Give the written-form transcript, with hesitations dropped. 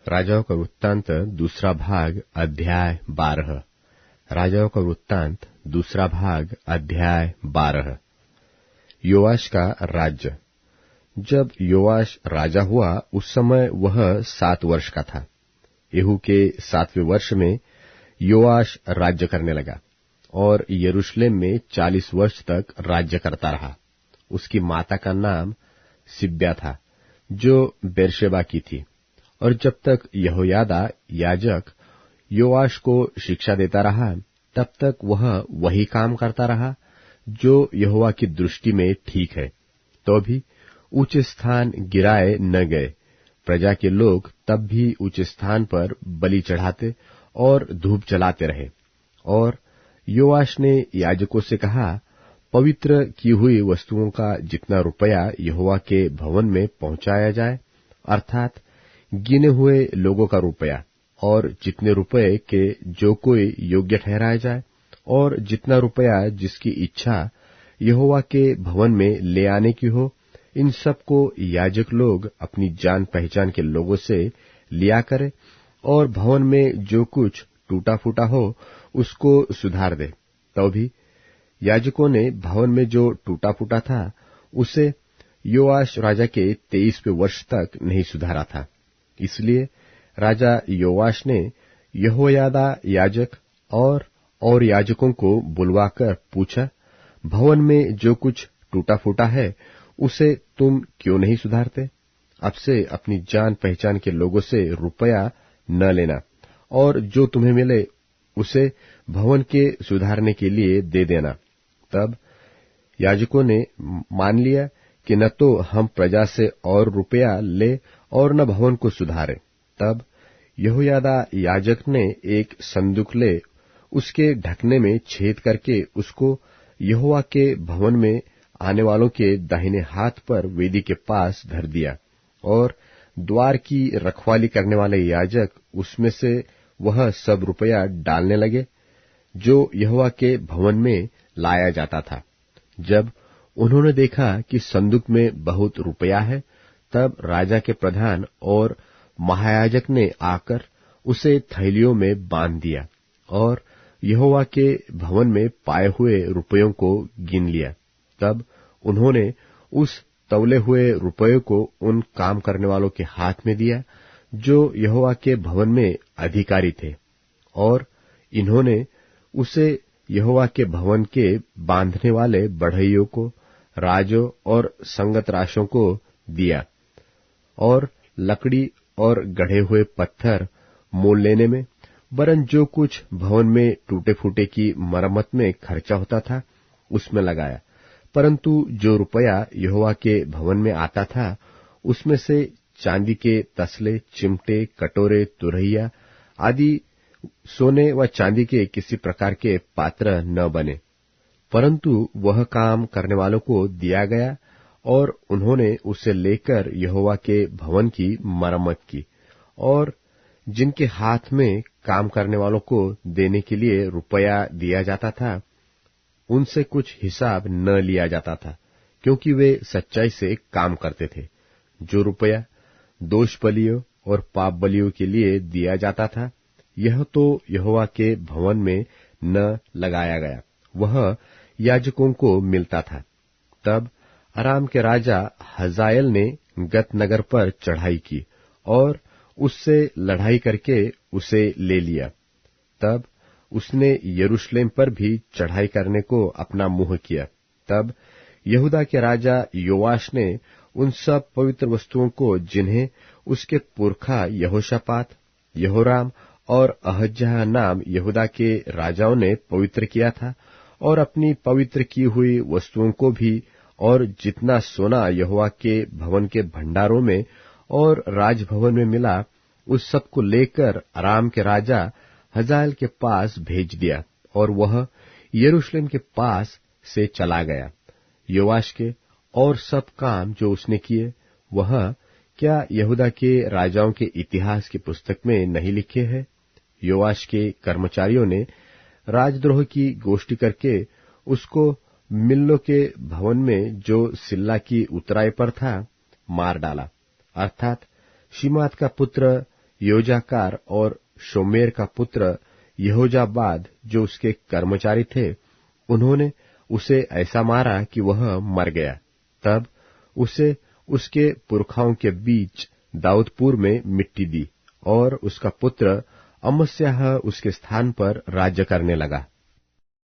राजाओं का वृत्तांत दूसरा भाग अध्याय 12। राजाओं का वृत्तांत दूसरा भाग अध्याय 12। योआश का राज्य। जब योआश राजा हुआ उस समय वह 7 वर्ष का था। यहू के 7वें वर्ष में योआश राज्य करने लगा और यरूशलेम में 40 वर्ष तक राज्य करता रहा। उसकी माता का नाम सिब्या था, जो बेरशेबा की थी। और जब तक यहोयादा याजक योआश को शिक्षा देता रहा, तब तक वह वही काम करता रहा जो यहोवा की दृष्टि में ठीक है। तो भी ऊंचे स्थान गिराए न गए। प्रजा के लोग तब भी ऊंचे स्थान पर बलि चढ़ाते और धूप जलाते रहे। और योआश ने याजकों से कहा, पवित्र की हुई वस्तुओं का जितना रुपया यहोवा के भवन में पहुंचाया जाए, अर्थात गिने हुए लोगों का रुपया, और जितने रुपये के जो कोई योग्य ठहराया जाए, और जितना रुपया जिसकी इच्छा यहोवा के भवन में ले आने की हो, इन सब को याजक लोग अपनी जान पहचान के लोगों से लिया करे, और भवन में जो कुछ टूटा फूटा हो उसको सुधार दे। तो भी याजकों ने भवन में जो टूटा फूटा था उसे योआश राजा के 23वें वर्ष तक नहीं सुधारा था। इसलिए राजा योआश ने यहोयादा याजक और याजकों को बुलवाकर पूछा, भवन में जो कुछ टूटा फूटा है उसे तुम क्यों नहीं सुधारते? अब से अपनी जान पहचान के लोगों से रुपया न लेना, और जो तुम्हें मिले उसे भवन के सुधारने के लिए दे देना। तब याजकों ने मान लिया कि न तो हम प्रजा से और रुपया ले और न भवन को सुधारे। तब यहोयादा याजक ने एक संदूक ले उसके ढकने में छेद करके उसको यहोवा के भवन में आने वालों के दाहिने हाथ पर वेदी के पास धर दिया, और द्वार की रखवाली करने वाले याजक उसमें से वह सब रुपया डालने लगे जो यहोवा के भवन में लाया जाता था। जब उन्होंने देखा कि संदूक में बहुत रुपया है, तब राजा के प्रधान और महायाजक ने आकर उसे थैलियों में बांध दिया और यहोवा के भवन में पाए हुए रुपयों को गिन लिया। तब उन्होंने उस तौले हुए रुपयों को उन काम करने वालों के हाथ में दिया जो यहोवा के भवन में अधिकारी थे, और इन्होंने उसे यहोवा के भवन के बांधने वाले बढ़इयों को, राजों और संगत राशों को दिया। और लकड़ी और गढ़े हुए पत्थर मोल लेने में, वरन जो कुछ भवन में टूटे फूटे की मरम्मत में खर्चा होता था उसमें लगाया। परंतु जो रुपया यहोवा के भवन में आता था उसमें से चांदी के तसले, चिमटे, कटोरे, तुरहिया आदि सोने व चांदी के किसी प्रकार के पात्र न बने, परंतु वह काम करने वालों को दिया गया, और उन्होंने उसे लेकर यहोवा के भवन की मरम्मत की। और जिनके हाथ में काम करने वालों को देने के लिए रुपया दिया जाता था, उनसे कुछ हिसाब न लिया जाता था, क्योंकि वे सच्चाई से काम करते थे। जो रुपया दोष बलियों और पाप बलियों के लिए दिया जाता था, यह तो यहोवा के भवन में न लगाया गया, वह याजकों को मिलता था। तब अराम के राजा हजाएल ने गत नगर पर चढ़ाई की और उससे लड़ाई करके उसे ले लिया। तब उसने यरूशलेम पर भी चढ़ाई करने को अपना मुंह किया। तब यहूदा के राजा योआश ने उन सब पवित्र वस्तुओं को, जिन्हें उसके पुरखा यहोशापात, यहोराम और अहज्याह नाम यहूदा के राजाओं ने पवित्र किया था, और अपनी पवित्र की हुई वस्तुओं को भी, और जितना सोना यहोवा के भवन के भंडारों में और राजभवन में मिला, उस सब को लेकर अराम के राजा हजाएल के पास भेज दिया, और वह यरूशलेम के पास से चला गया। योआश के और सब काम जो उसने किए, वह क्या यहूदा के राजाओं के इतिहास की पुस्तक में नहीं लिखे हैं? योआश के कर्मचारियों ने राजद्रोह की गोष्ठी करके उसको मिल्लो के भवन में जो सिल्ला की उतराई पर था मार डाला, अर्थात शिमात का पुत्र योजाकार और शोमेर का पुत्र यहोजाबाद, जो उसके कर्मचारी थे, उन्होंने उसे ऐसा मारा कि वह मर गया। तब उसे उसके पुरखाओं के बीच दाऊदपुर में मिट्टी दी और उसका पुत्र अमस्याह उसके स्थान पर राज्य करने लगा।